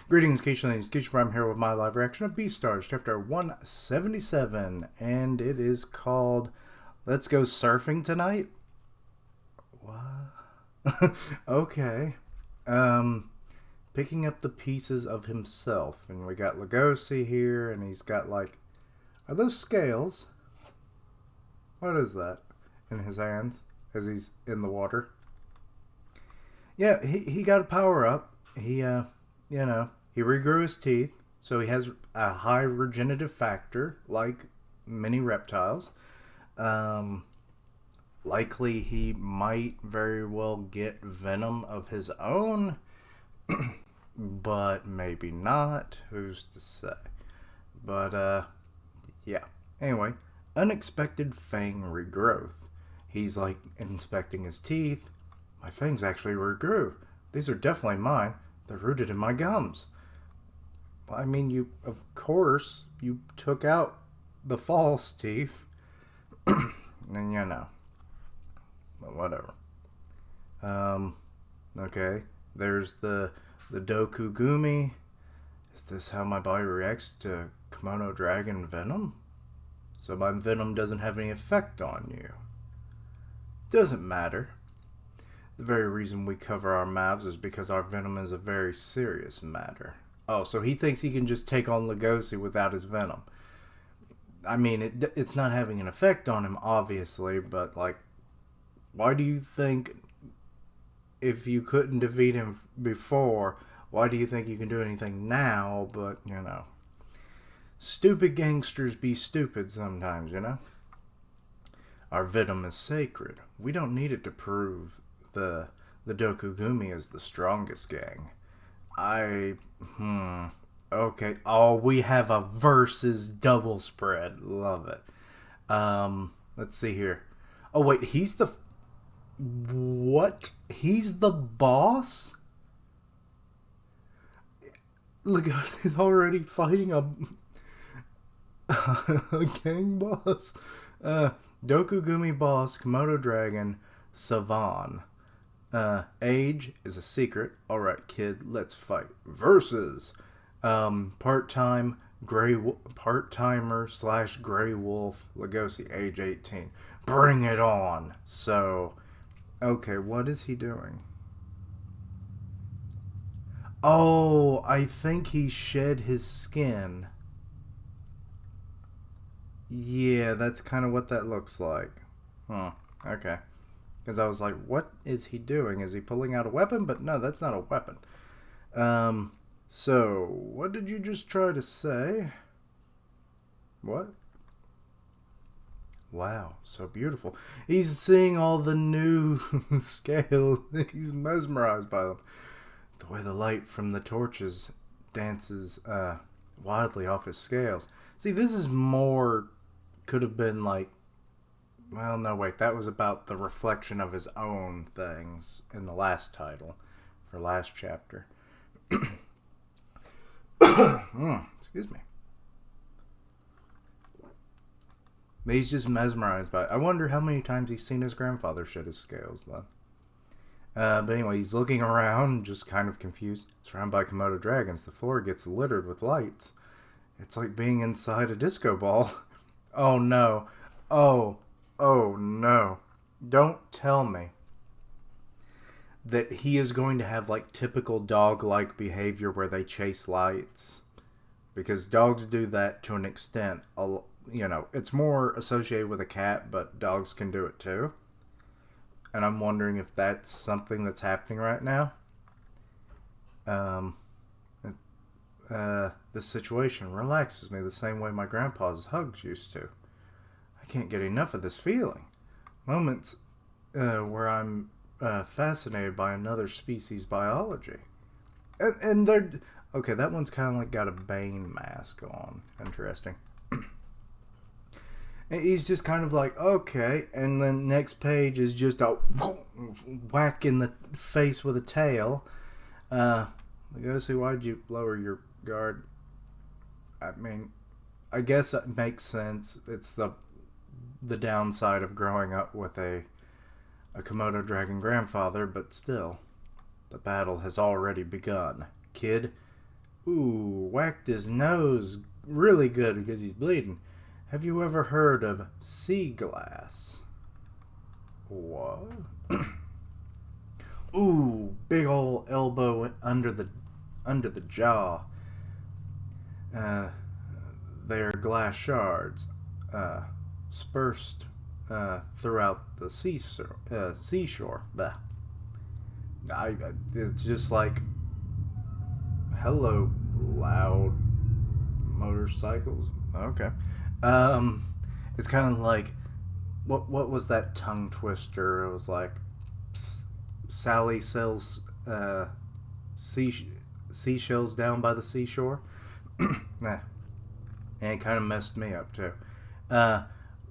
Greetings, Keisha Ladies. Keisha Prime here with my live reaction of Beastars, chapter 177, and it is called Let's Go Surfing Tonight? What? Okay. Picking up the pieces of himself, and we got Legosi here, and he's got like, are those scales? What is that in his hands as he's in the water? Yeah, he got a power up. He he regrew his teeth, so he has a high regenerative factor, like many reptiles. Likely he might very well get venom of his own, but maybe not. Who's to say? But, yeah. Anyway, unexpected fang regrowth. He's, like, inspecting his teeth. My fangs actually regrew. These are definitely mine. They're rooted in my gums. I mean, of course, you took out the false teeth. And, but whatever. Okay. There's the Dokugumi. Is this how my body reacts to Komodo dragon venom? So my venom doesn't have any effect on you. Doesn't matter. The very reason we cover our mouths is because our venom is a very serious matter. Oh, so he thinks he can just take on Legosi without his venom. I mean, it's not having an effect on him, obviously, but, like, why do you think, if you couldn't defeat him before, why do you think you can do anything now? But, stupid gangsters be stupid sometimes, Our venom is sacred. We don't need it to prove the Dokugumi is the strongest gang. Okay. Oh, we have a versus double spread. Love it. Let's see here. Oh, wait, he's the... What? He's the boss? Look, he's already fighting a gang boss. Dokugumi Boss, Komodo Dragon, Savan. Age is a secret. Alright, kid, let's fight. Versus part-timer / gray wolf Legosi, age 18. Bring it on. So, okay, what is he doing? Oh, I think he shed his skin. Yeah, that's kind of what that looks like. Huh, okay. Because I was like, what is he doing? Is he pulling out a weapon? But no, that's not a weapon. So, what did you just try to say? What? Wow, so beautiful. He's seeing all the new scales. He's mesmerized by them. The way the light from the torches dances wildly off his scales. See, this is more... Could have been like... Well, no, wait. That was about the reflection of his own things in the last title. For last chapter. Excuse me. But he's just mesmerized by it. I wonder how many times he's seen his grandfather shed his scales, though. But anyway, he's looking around, just kind of confused. Surrounded by Komodo dragons, the floor gets littered with lights. It's like being inside a disco ball. Oh, no. Oh no. Don't tell me that he is going to have, like, typical dog-like behavior where they chase lights. Because dogs do that to an extent. It's more associated with a cat, but dogs can do it too. And I'm wondering if that's something that's happening right now. This situation relaxes me the same way my grandpa's hugs used to. I can't get enough of this feeling. Moments where I'm fascinated by another species' biology. And they're... Okay, that one's kind of like got a Bane mask on. Interesting. And he's just kind of like, okay. And then next page is just a whack in the face with a tail. Legosi, why'd you lower your guard? I mean, I guess it makes sense. It's the downside of growing up with a Komodo dragon grandfather, but still, the battle has already begun. Kid, Ooh, whacked his nose really good because he's bleeding. Have you ever heard of sea glass? What? Ooh, big ol' elbow under the jaw. Uh, they're glass shards, dispersed throughout the seashore. Bah. It's just like, hello, loud motorcycles. Okay. Um, it's kind of like, what was that tongue twister? It was like, Sally sells sea, seashells down by the seashore. Nah. And it kind of messed me up too. Uh,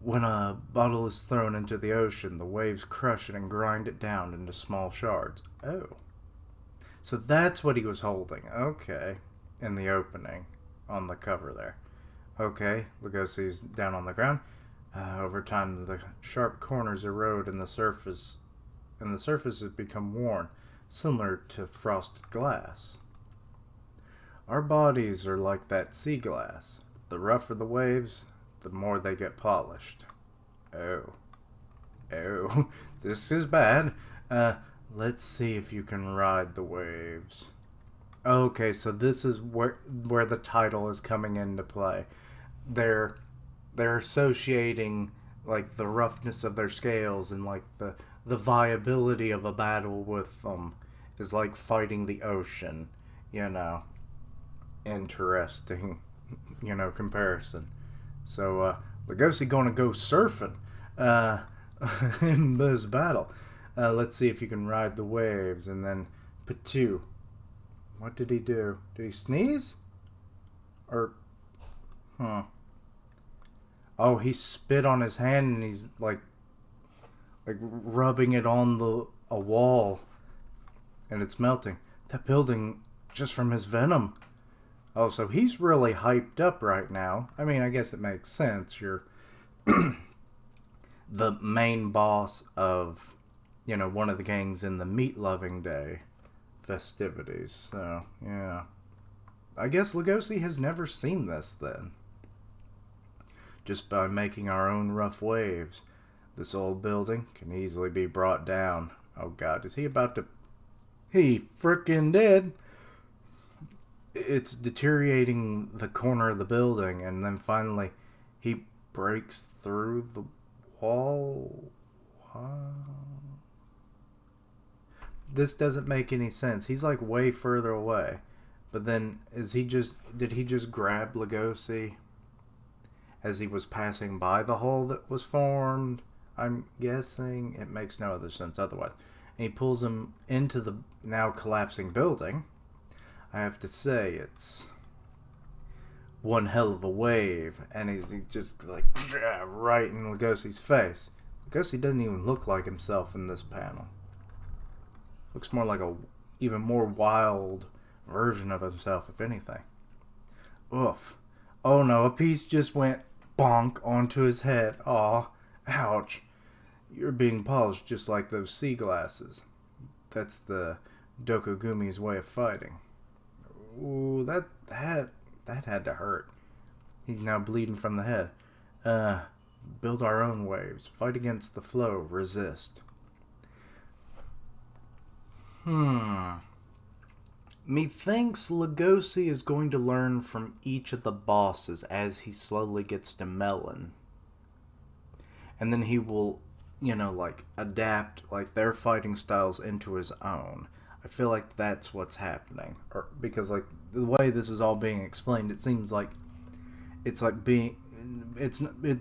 when a bottle is thrown into the ocean, the waves crush it and grind it down into small shards. Oh. So that's what he was holding. Okay. In the opening. On the cover there. Okay. Legosi's down on the ground. Over time, the sharp corners erode and the surface has become worn, similar to frosted glass. Our bodies are like that sea glass. The rougher the waves, the more they get polished. Oh. Oh. This is bad. Let's see if you can ride the waves. Okay, so this is where the title is coming into play. They're associating like the roughness of their scales and like the viability of a battle with them is like fighting the ocean, you know. Interesting, comparison. So Legosi gonna go surfing in this battle. Let's see if you can ride the waves. And then Patu, what did he do? Did he sneeze? Or oh, he spit on his hand and he's like rubbing it on a wall, and it's melting. That building just from his venom. Oh, so he's really hyped up right now. I mean, I guess it makes sense. You're the main boss of, one of the gangs in the Meat Loving Day festivities. So, yeah. I guess Legosi has never seen this then. Just by making our own rough waves, this old building can easily be brought down. Oh god, is he about to... He frickin' did! It's deteriorating the corner of the building, and then finally he breaks through the wall. Wow. This doesn't make any sense. He's like way further away. But then, did he just grab Legosi as he was passing by the hole that was formed? I'm guessing it makes no other sense otherwise. And he pulls him into the now collapsing building. I have to say, it's one hell of a wave. And he's just like, right in Legosi's face. Legosi doesn't even look like himself in this panel. Looks more like a even more wild version of himself, if anything. Oof. Oh no, a piece just went bonk onto his head. Aw, ouch. You're being polished just like those sea glasses. That's the Dokugumi's way of fighting. Ooh, that had to hurt. He's now bleeding from the head. Build our own waves. Fight against the flow. Resist. Methinks Legosi is going to learn from each of the bosses as he slowly gets to Melon. And then he will, adapt, their fighting styles into his own. I feel like that's what's happening. Because, the way this is all being explained, it seems like it's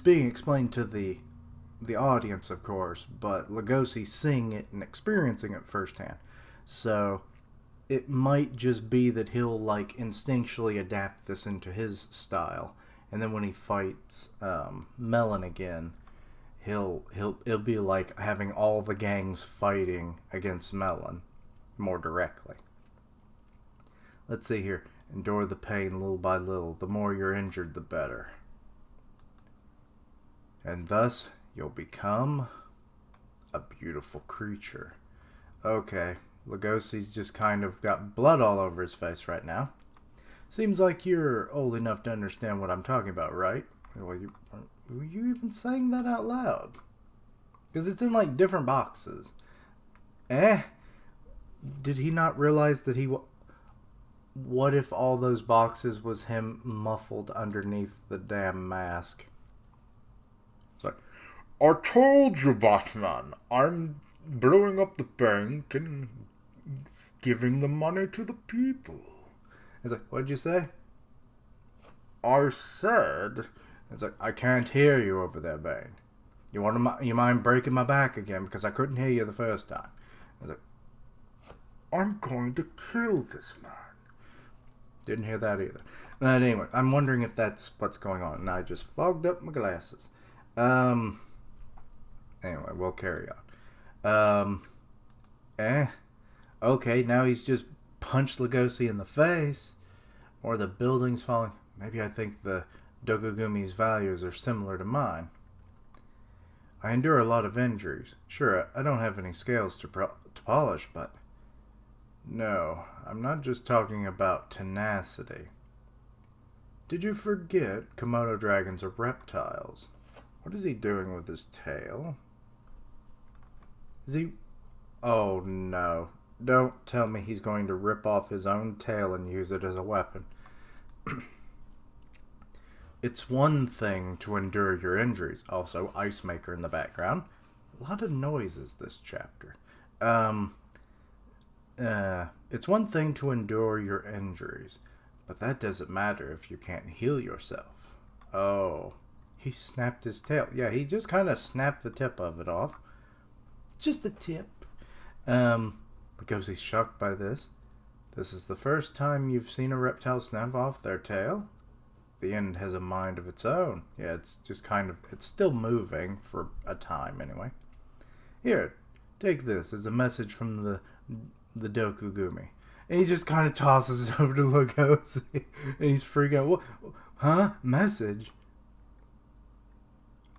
being explained to the audience, of course, but Legosi seeing it and experiencing it firsthand. So it might just be that he'll instinctually adapt this into his style, and then when he fights Melon again, it'll be like having all the gangs fighting against Melon more directly. Let's see here. Endure the pain little by little. The more you're injured, the better. And thus, you'll become a beautiful creature. Okay, Legosi's just kind of got blood all over his face right now. Seems like you're old enough to understand what I'm talking about, right? Well, were you even saying that out loud? Because it's in like different boxes. Eh? Did he not realize that what if all those boxes was him muffled underneath the damn mask? It's like, I told you, Batman. I'm blowing up the bank and giving the money to the people. It's like, what'd you say? I said. It's like, I can't hear you over there, Bane. You mind breaking my back again because I couldn't hear you the first time? It's like, I'm going to kill this man. Didn't hear that either. But anyway, I'm wondering if that's what's going on. And I just fogged up my glasses. Anyway, we'll carry on. Okay, now he's just punched Legosi in the face. Or the building's falling. Maybe I think the Dokugumi's values are similar to mine. I endure a lot of injuries. Sure, I don't have any scales to polish, but... No, I'm not just talking about tenacity. Did you forget Komodo dragons are reptiles? What is he doing with his tail? Is he... Oh, no. Don't tell me he's going to rip off his own tail and use it as a weapon. It's one thing to endure your injuries. Also, Ice Maker in the background. A lot of noises this chapter. It's one thing to endure your injuries, but that doesn't matter if you can't heal yourself. Oh, he snapped his tail. Yeah, he just kind of snapped the tip of it off. Just the tip. Because he's shocked by this. This is the first time you've seen a reptile snap off their tail? The end has a mind of its own. Yeah, it's just kind of... It's still moving for a time, anyway. Here, take this as a message from the Dokugumi. And he just kind of tosses it over to Legosi. And he's freaking out. What? Huh? Message?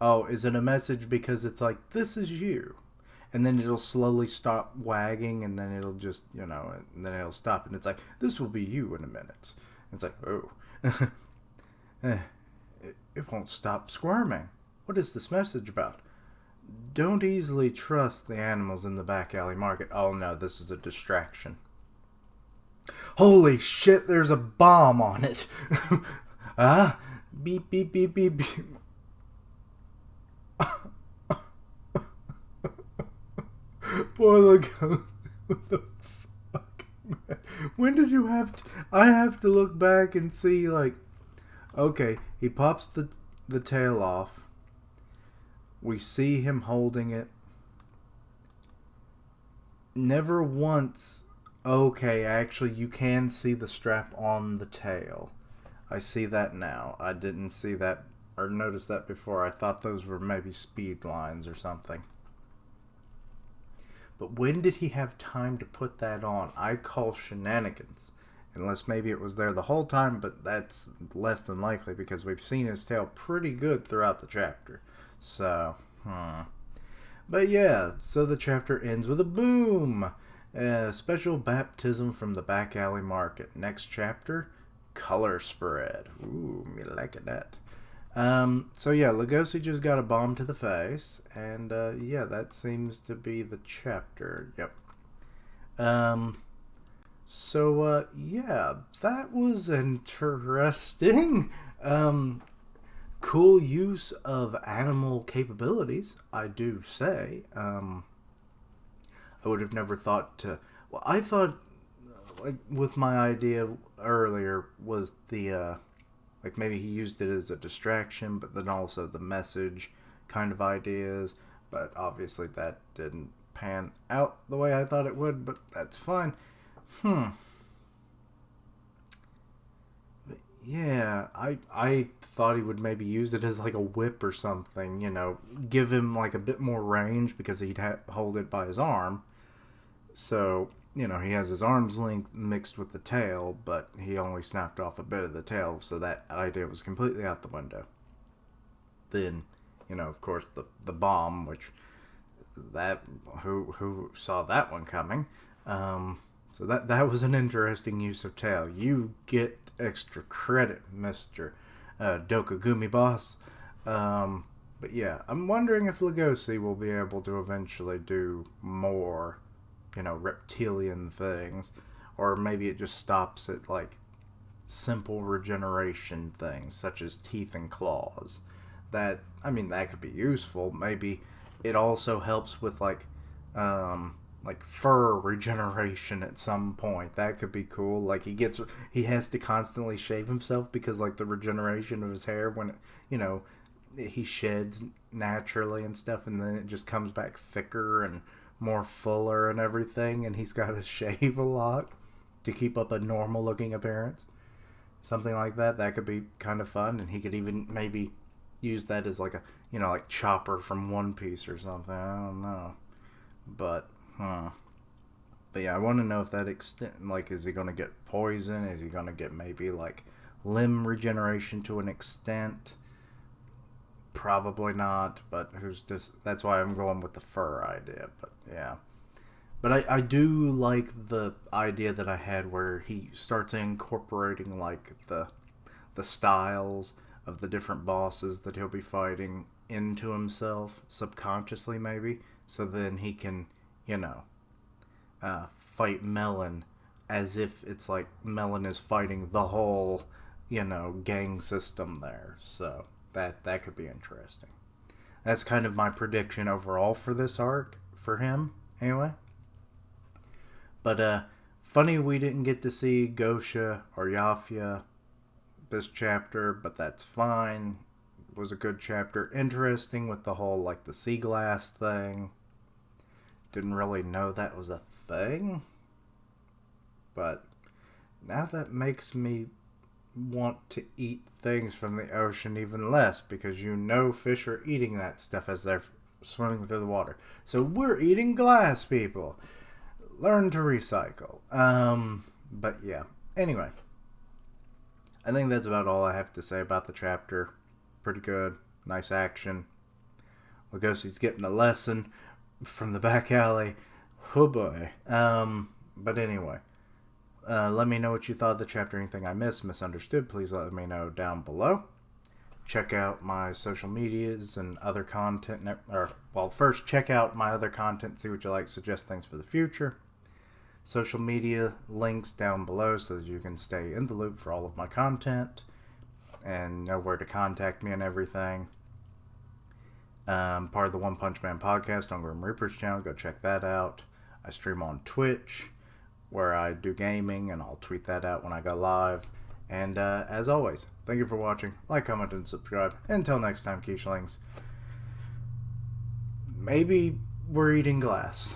Oh, is it a message because it's like, this is you? And then it'll slowly stop wagging, and then it'll just, and then it'll stop. And it's like, this will be you in a minute. And it's like, oh. It won't stop squirming. What is this message about? Don't easily trust the animals in the back alley market. Oh no, this is a distraction. Holy shit, there's a bomb on it. Beep, beep, beep, beep, beep. Poor Legosi. What the fuck, man? When did you have to... I have to look back and see, like... Okay, he pops the tail off. We see him holding it. Never once... Okay, actually, you can see the strap on the tail. I see that now. I didn't see that or notice that before. I thought those were maybe speed lines or something. But when did he have time to put that on? I call shenanigans. Unless maybe it was there the whole time, but that's less than likely because we've seen his tail pretty good throughout the chapter. So, But yeah, so the chapter ends with a boom! Special baptism from the back alley market. Next chapter, color spread. Ooh, me like that. So yeah, Legosi just got a bomb to the face, and yeah, that seems to be the chapter. Yep. So yeah, that was interesting. Cool use of animal capabilities, I do say. I would have never thought to... Well, I thought, like, with my idea earlier was the, like, maybe he used it as a distraction, but then also the message kind of ideas. But obviously that didn't pan out the way I thought it would, but that's fine. But yeah, I thought he would maybe use it as, like, a whip or something, give him, like, a bit more range because he'd hold it by his arm. So, he has his arm's length mixed with the tail, but he only snapped off a bit of the tail, so that idea was completely out the window. Then, of course, the bomb, which, who saw that one coming? So that was an interesting use of tail. You get extra credit, Mr. Dokugumi Boss. But yeah, I'm wondering if Legosi will be able to eventually do more, reptilian things. Or maybe it just stops at, like, simple regeneration things, such as teeth and claws. That could be useful. Maybe it also helps with, like fur regeneration at some point. That could be cool. Like, he has to constantly shave himself because, like, the regeneration of his hair when he sheds naturally and stuff, and then it just comes back thicker and more fuller and everything, and he's got to shave a lot to keep up a normal looking appearance. Something like that. That could be kind of fun, and he could even maybe use that as like a like Chopper from One Piece or something. I don't know, but yeah, I want to know if that extent, like, is he going to get poison? Is he going to get maybe like limb regeneration to an extent? Probably not, but that's why I'm going with the fur idea. But yeah. But I do like the idea that I had where he starts incorporating, like, the styles of the different bosses that he'll be fighting into himself, subconsciously maybe, so then he can, fight Melon as if it's like Melon is fighting the whole, gang system there. So that could be interesting. That's kind of my prediction overall for this arc, for him, anyway. But, funny we didn't get to see Gosha or Yafia this chapter, but that's fine. It was a good chapter. Interesting with the whole, like, the sea glass thing. Didn't really know that was a thing. But now that makes me want to eat things from the ocean even less, because fish are eating that stuff as they're swimming through the water. So we're eating glass, people. Learn to recycle. But yeah. Anyway. I think that's about all I have to say about the chapter. Pretty good. Nice action. Legosi's getting a lesson from the back alley. Oh boy. But anyway. Let me know what you thought of the chapter. Anything I missed, misunderstood, please let me know down below. Check out my social medias and other content. First check out my other content. See what you like. Suggest things for the future. Social media links down below so that you can stay in the loop for all of my content and know where to contact me and everything. Part of the One Punch Man podcast on Grim Reaper's channel. Go check that out. I stream on Twitch where I do gaming, and I'll tweet that out when I go live. And as always, thank you for watching. Like, comment, and subscribe. Until next time, Quichling. Maybe we're eating glass.